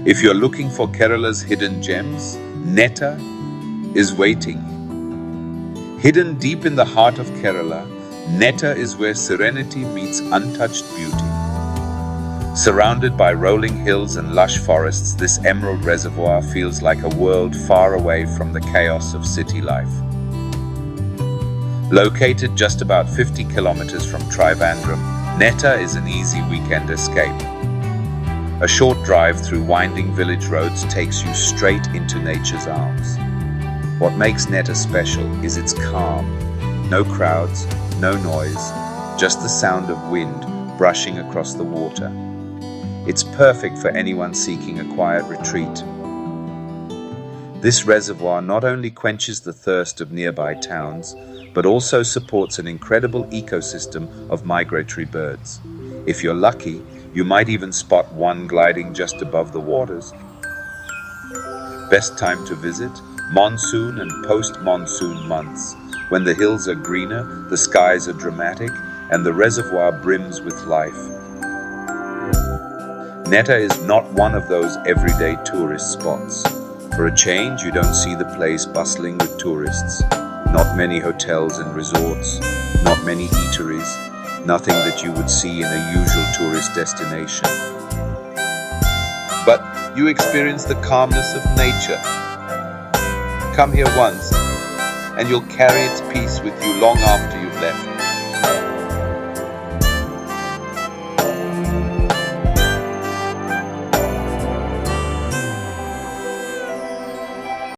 If you're looking for Kerala's hidden gems, Netta is waiting. Hidden deep in the heart of Kerala, Netta is where serenity meets untouched beauty. Surrounded by rolling hills and lush forests, this emerald reservoir feels like a world far away from the chaos of city life. Located just about 50 kilometers from Trivandrum, Netta is an easy weekend escape. A short drive through winding village roads takes you straight into nature's arms. What makes Netta special is its calm. No crowds, no noise, just the sound of wind brushing across the water. It's perfect for anyone seeking a quiet retreat. This reservoir not only quenches the thirst of nearby towns, but also supports an incredible ecosystem of migratory birds. If you're lucky, you might even spot one gliding just above the waters. Best time to visit? Monsoon and post-monsoon months, when the hills are greener, the skies are dramatic, and the reservoir brims with life. Netta is not one of those everyday tourist spots. For a change, you don't see the place bustling with tourists. Not many hotels and resorts, not many eateries, nothing that you would see in a usual tourist destination. But you experience the calmness of nature. Come here once, and you'll carry its peace with you long after you've left.